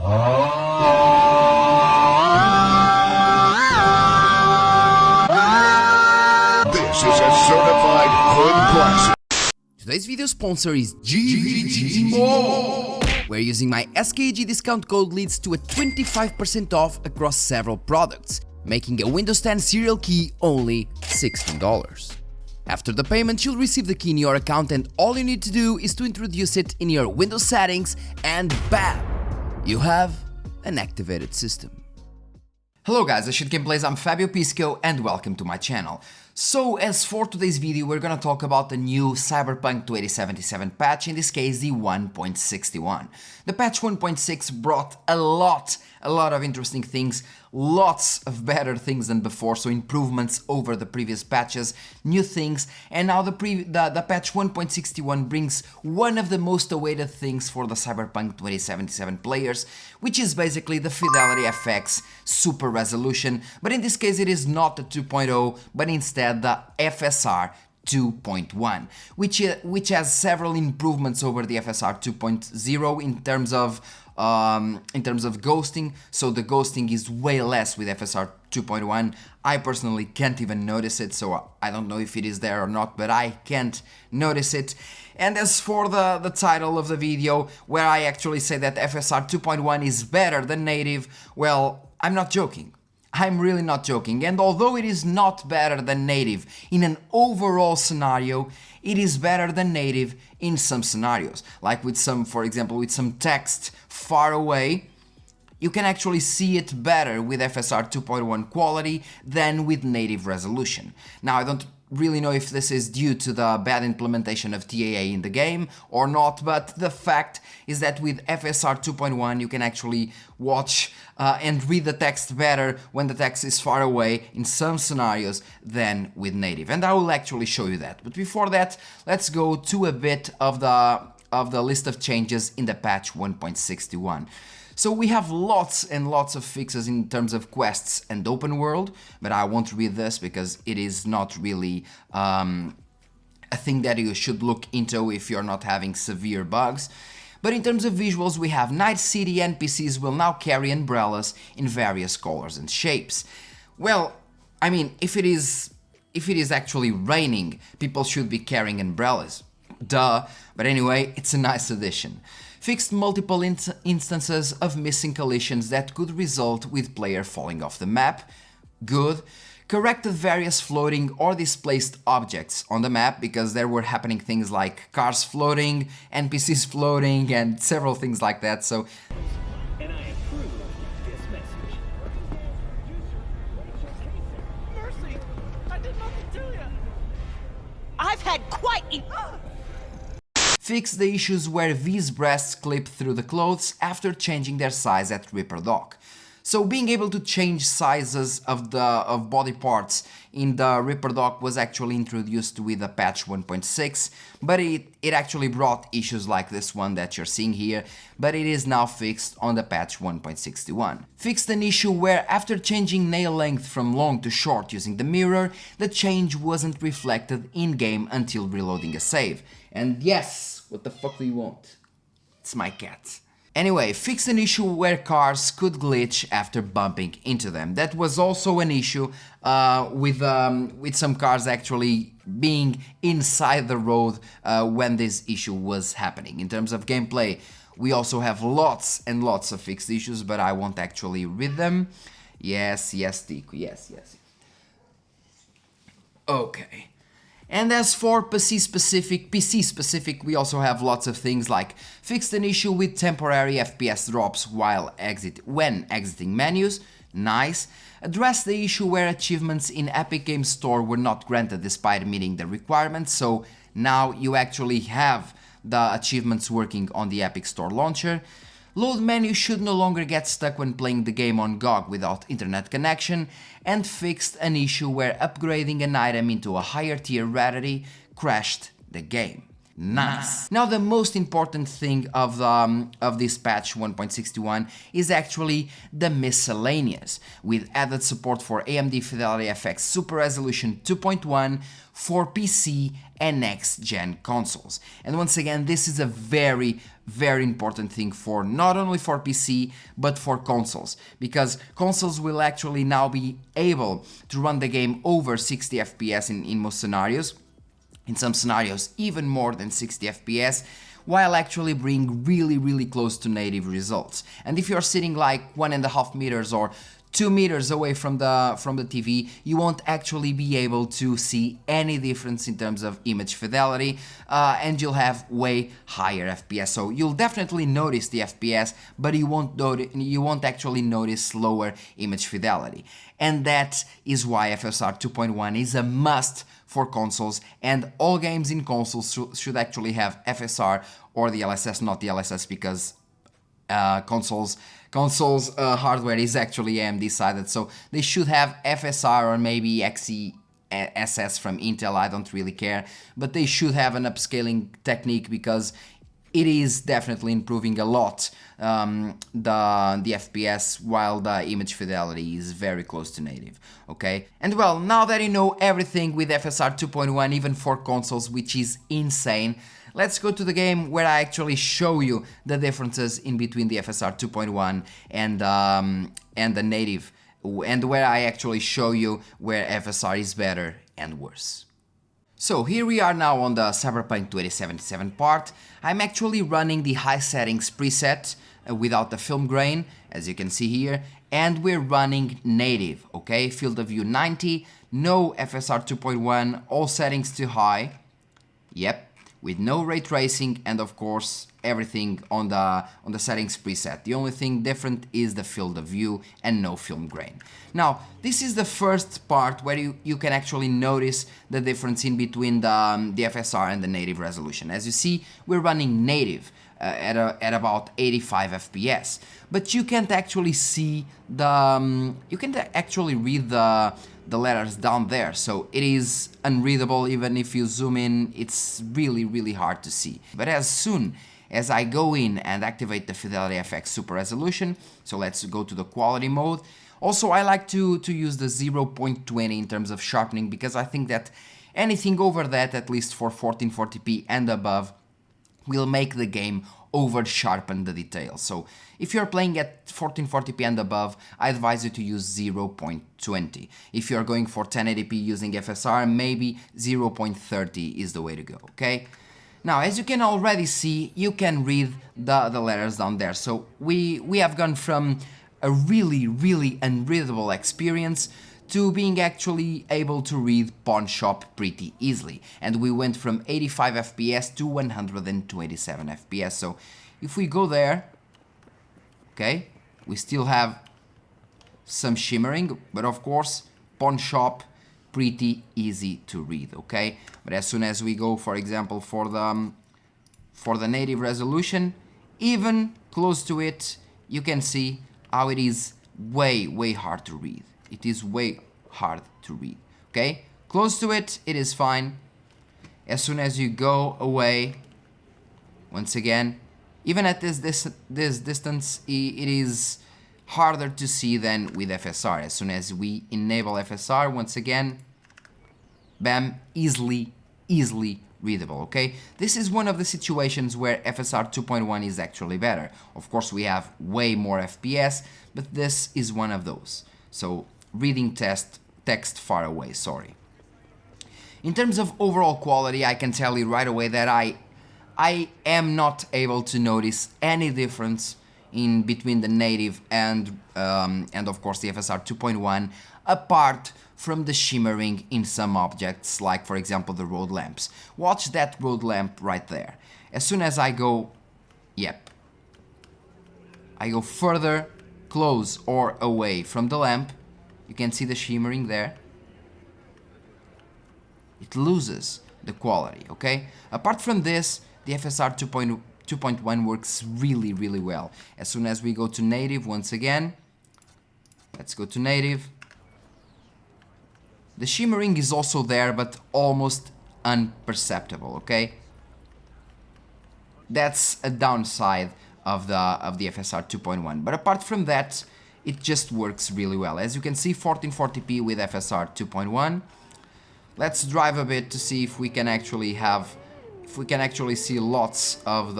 This is a certified hood classic. Today's video sponsor is GVG Mall, where using my SKG discount code leads to a 25% off across several products, making a Windows 10 serial key only $16. After the payment, you'll receive the key in your account, and all you need to do is to introduce it in your Windows settings, and bam! You have an activated system. Hello guys, I Shoot Gameplays, I'm Fabio Pisco and welcome to my channel. So as for today's video, we're gonna talk about the new Cyberpunk 2077 patch, in this case the 1.61. The patch 1.6 brought a lot of interesting things, lots of better things than before, so improvements over the previous patches, new things, and now the patch 1.61 brings one of the most awaited things for the Cyberpunk 2077 players, which is basically the Fidelity FX Super Resolution, but in this case it is not the 2.0, but instead the FSR 2.1, which has several improvements over the FSR 2.0 in terms of ghosting. So the ghosting is way less with FSR 2.1. I personally can't even notice it, so I don't know if it is there or not, but I can't notice it. And as for the title of the video, where I actually say that FSR 2.1 is better than native, well, I'm not joking. I'm really not joking, and although it is not better than native in an overall scenario, it is better than native in some scenarios, like with some, for example, with some text far away, you can actually see it better with FSR 2.1 quality than with native resolution. Now, I don't really know if this is due to the bad implementation of TAA in the game or not, but the fact is that with FSR 2.1 you can actually watch and read the text better when the text is far away in some scenarios than with native, and I will actually show you that. But before that, let's go to a bit of the list of changes in the patch 1.61. So we have lots and lots of fixes in terms of quests and open world, but I won't read this because it is not really a thing that you should look into if you're not having severe bugs. But in terms of visuals, we have Night City NPCs will now carry umbrellas in various colors and shapes. Well, I mean, if it is actually raining, people should be carrying umbrellas. Duh. But anyway, it's a nice addition. Fixed multiple instances of missing collisions that could result with player falling off the map. Good. Corrected various floating or displaced objects on the map, because there were happening things like cars floating, NPCs floating, and several things like that, so... And I approve this message. Mercy! I did nothing to you! I've had quite Fix the issues where V's breasts clip through the clothes after changing their size at Reaper Dock. So being able to change sizes of body parts in the Reaper Dock was actually introduced with the patch 1.6, but it actually brought issues like this one that you're seeing here, but it is now fixed on the patch 1.61. Fixed an issue where after changing nail length from long to short using the mirror, the change wasn't reflected in-game until reloading a save. And yes, what the fuck do you want? It's my cat. Anyway, fixed an issue where cars could glitch after bumping into them. That was also an issue with some cars actually being inside the road when this issue was happening. In terms of gameplay, we also have lots and lots of fixed issues, but I won't actually read them. Yes, Tico, yes. Okay. And as for PC specific, we also have lots of things like fixed an issue with temporary FPS drops when exiting menus, nice. Addressed the issue where achievements in Epic Games Store were not granted despite meeting the requirements, so now you actually have the achievements working on the Epic Store launcher. Load menu should no longer get stuck when playing the game on GOG without internet connection, and fixed an issue where upgrading an item into a higher tier rarity crashed the game. Nice. Now the most important thing of this patch 1.61 is actually the miscellaneous, with added support for AMD Fidelity FX Super Resolution 2.1 for PC and next-gen consoles. And once again, this is a very, very important thing for not only for PC but for consoles, because consoles will actually now be able to run the game over 60 FPS in most scenarios, in some scenarios even more than 60 FPS, while actually bring really close to native results. And if you're sitting like 1.5 meters or 2 meters away from the TV, you won't actually be able to see any difference in terms of image fidelity, and you'll have way higher FPS. So you'll definitely notice the FPS, but you won't actually notice lower image fidelity. And that is why FSR 2.1 is a must for consoles, and all games in consoles should actually have FSR or the DLSS, not the DLSS, because consoles hardware is actually AMD sided, so they should have FSR or maybe XeSS from Intel. I don't really care, but they should have an upscaling technique, because it is definitely improving a lot the FPS, while the image fidelity is very close to native, okay? And well, now that you know everything with FSR 2.1, even for consoles, which is insane, let's go to the game where I actually show you the differences in between the FSR 2.1 and the native, and where I actually show you where FSR is better and worse. So here we are now on the Cyberpunk 2077 part. I'm actually running the high settings preset without the film grain, as you can see here, and we're running native, okay? Field of view 90, no FSR 2.1, all settings to high, yep, with no ray tracing, and of course everything on the settings preset. The only thing different is the field of view and no film grain. Now, this is the first part where you can actually notice the difference in between the FSR and the native resolution. As you see, we're running native at about 85 FPS, but you can't actually see you can't actually read the letters down there, so it is unreadable. Even if you zoom in, it's really hard to see. But as soon as I go in and activate the Fidelity FX Super Resolution, so let's go to the quality mode. Also, I like to use the 0.20 in terms of sharpening, because I think that anything over that, at least for 1440p and above, will make the game over sharpen the details. So if you're playing at 1440p and above, I advise you to use 0.20. If you're going for 1080p using FSR, maybe 0.30 is the way to go, okay? Now, as you can already see, you can read the letters down there. So we have gone from a really unreadable experience to being actually able to read Pawn Shop pretty easily. And we went from 85 FPS to 127 FPS. So if we go there, okay, we still have some shimmering, but of course, Pawn Shop pretty easy to read, okay? But as soon as we go, for example, for the native resolution, even close to it, you can see how it is way hard to read. It is way hard to read, okay? Close to it, it is fine. As soon as you go away, once again, even at this distance, it is harder to see than with FSR. As soon as we enable FSR, once again, bam, easily readable, okay? This is one of the situations where FSR 2.1 is actually better. Of course, we have way more FPS, but this is one of those. So, reading text far away, sorry. In terms of overall quality, I can tell you right away that I am not able to notice any difference in between the native and of course the FSR 2.1, apart from the shimmering in some objects, like for example the road lamps. Watch that road lamp right there. As soon as I go, yep, I go further, close or away from the lamp, you can see the shimmering there. It loses the quality, okay? Apart from this, the FSR 2.1 works really well. As soon as we go to native, once again, let's go to native. The shimmering is also there, but almost imperceptible, okay? That's a downside of the FSR 2.1. But apart from that, it just works really well. As you can see, 1440p with FSR 2.1. Let's drive a bit to see if we can actually see lots of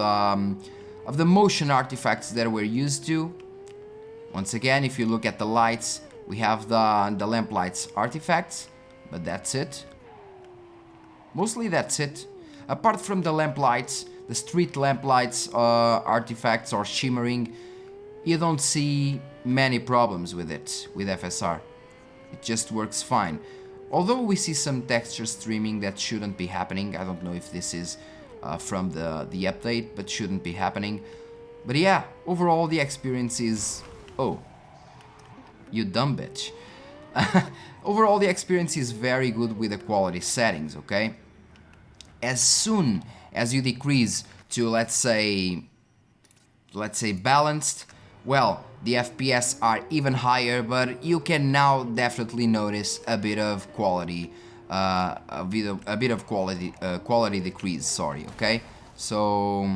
of the motion artifacts that we're used to. Once again, if you look at the lights, we have the lamp lights artifacts, but that's it. Mostly that's it. Apart from the lamp lights, the street lamp lights artifacts or shimmering, you don't see many problems with it, with FSR. It just works fine. Although we see some texture streaming that shouldn't be happening. I don't know if this is from the update, but shouldn't be happening. But yeah, overall the experience is... Oh, you dumb bitch. Overall the experience is very good with the quality settings, okay? As soon as you decrease to, let's say balanced, well, the FPS are even higher, but you can now definitely notice a bit of quality, quality decrease, sorry, okay? So,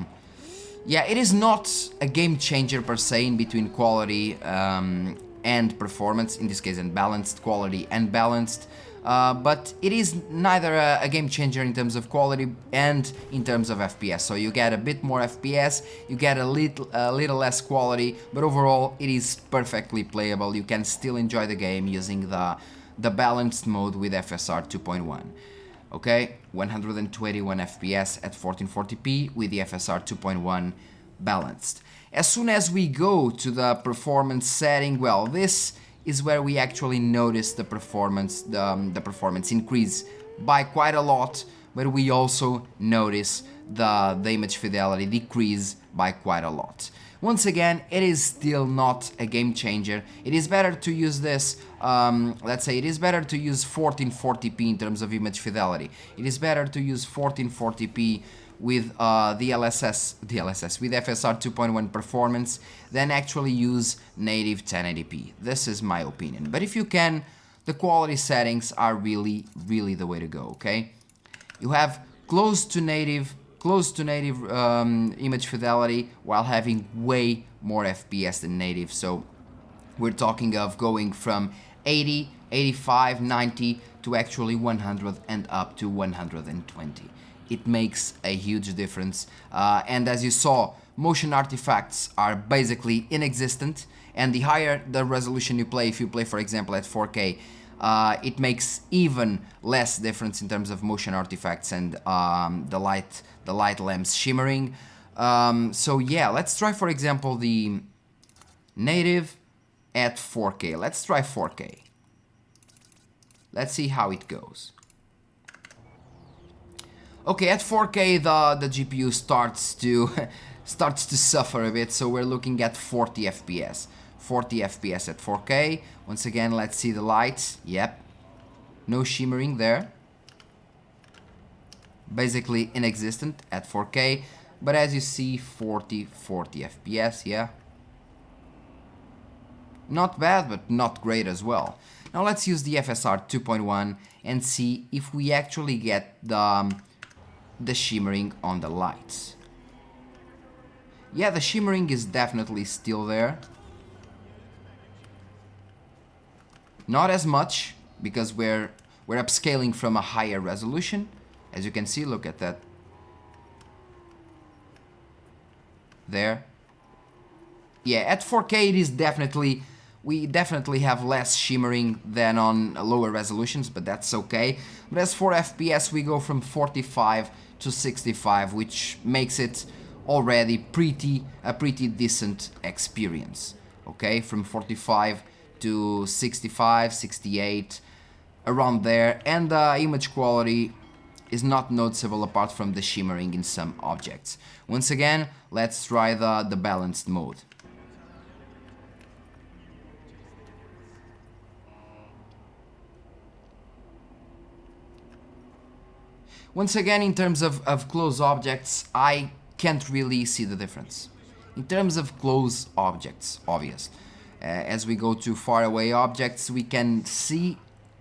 yeah, it is not a game changer per se in between quality and performance, in this case, and balanced, quality and balanced. But it is neither a game changer in terms of quality and in terms of FPS. So you get a bit more FPS, you get a little less quality, but overall it is perfectly playable. You can still enjoy the game using the balanced mode with FSR 2.1. Okay, 121 FPS at 1440p with the FSR 2.1 balanced. As soon as we go to the performance setting, well, this is where we actually notice the performance increase by quite a lot, but we also notice the image fidelity decrease by quite a lot. Once again, it is still not a game changer. It is better to use this, let's say it is better to use 1440p in terms of image fidelity. It is better to use 1440p with the LSS with FSR 2.1 performance than actually use native 1080p. This is my opinion. But if you can, the quality settings are really the way to go, okay? You have close to native image fidelity while having way more FPS than native. So we're talking of going from 80, 85, 90 to actually 100 and up to 120. It makes a huge difference, and as you saw, motion artifacts are basically inexistent, and the higher the resolution you play, if you play for example at 4K, it makes even less difference in terms of motion artifacts and the light lamps shimmering. So yeah, let's try for example the native at 4K. Let's try 4K. Let's see how it goes. Okay, at 4K the GPU starts to suffer a bit, so we're looking at 40 FPS. 40 FPS at 4K. Once again, let's see the lights. Yep. No shimmering there. Basically inexistent at 4K, but as you see, 40 FPS, yeah. Not bad, but not great as well. Now let's use the FSR 2.1 and see if we actually get the shimmering on the lights. Yeah, the shimmering is definitely still there. Not as much, because we're upscaling from a higher resolution. As you can see, look at that. There. Yeah, at 4K it is definitely... We definitely have less shimmering than on lower resolutions, but that's okay. But as for FPS, we go from 45 to 65, which makes it already a pretty decent experience. Okay, from 45 to 65, 68, around there, and the image quality is not noticeable apart from the shimmering in some objects. Once again, let's try the balanced mode. Once again, in terms of close objects, I can't really see the difference. In terms of close objects, obvious. As we go to far away objects, we can see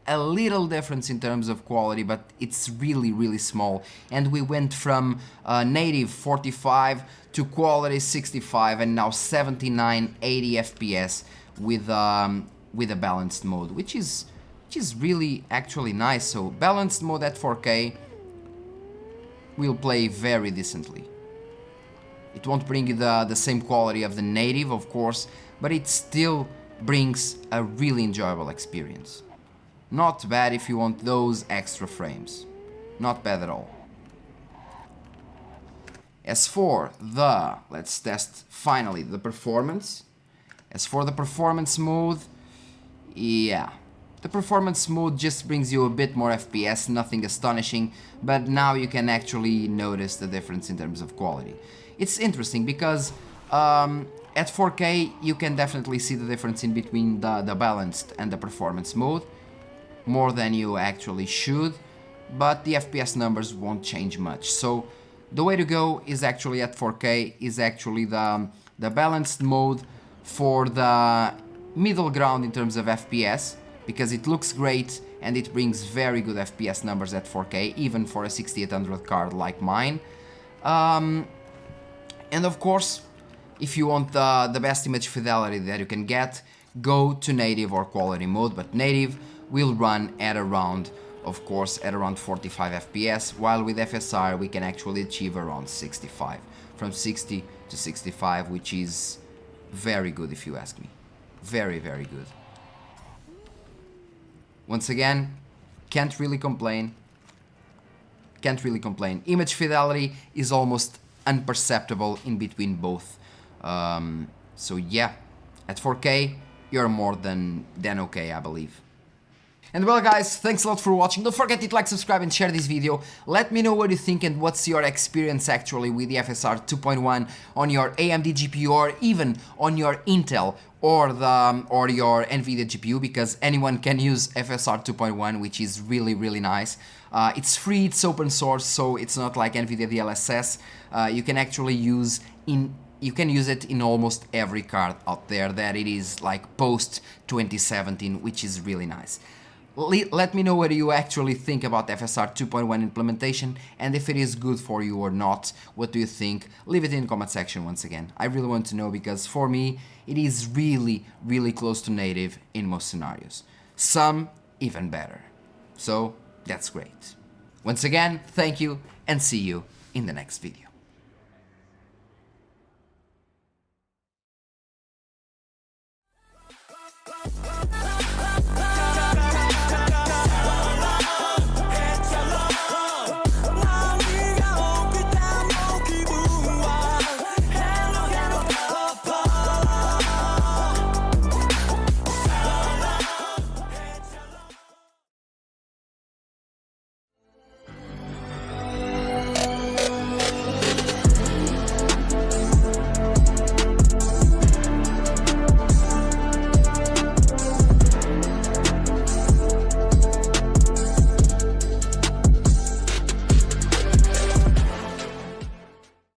a little difference in terms of quality, but it's really small. And we went from native 45 to quality 65 and now 79, 80 FPS with a balanced mode, which is really actually nice. So balanced mode at 4K will play very decently. It won't bring you the same quality of the native, of course, but it still brings a really enjoyable experience. Not bad if you want those extra frames. Not bad at all. As for the, let's test finally the performance. As for the performance mode, yeah, the performance mode just brings you a bit more FPS, nothing astonishing, but now you can actually notice the difference in terms of quality. It's interesting because at 4K you can definitely see the difference in between the balanced and the performance mode, more than you actually should, but the FPS numbers won't change much. So the way to go is actually at 4K, is actually the balanced mode for the middle ground in terms of FPS, because it looks great and it brings very good FPS numbers at 4K, even for a 6800 card like mine. And of course, if you want the best image fidelity that you can get, go to native or quality mode, but native will run at around, of course, at around 45 FPS, while with FSR we can actually achieve around 65, from 60 to 65, which is very good if you ask me. Very, very good. Once again, can't really complain. Can't really complain. Image fidelity is almost imperceptible in between both. So yeah, at 4K, you're more than okay, I believe. And well guys, thanks a lot for watching. Don't forget to like, subscribe and share this video. Let me know what you think and what's your experience actually with the FSR 2.1 on your AMD GPU or even on your Intel or your Nvidia GPU, because anyone can use FSR 2.1, which is really nice. It's free, it's open source, so it's not like Nvidia DLSS. You can actually use it in almost every card out there that it is like post 2017, which is really nice. Let me know what you actually think about FSR 2.1 implementation, and if it is good for you or not. What do you think? Leave it in the comment section once again. I really want to know, because for me it is really close to native in most scenarios. Some even better. So that's great. Once again, thank you and see you in the next video.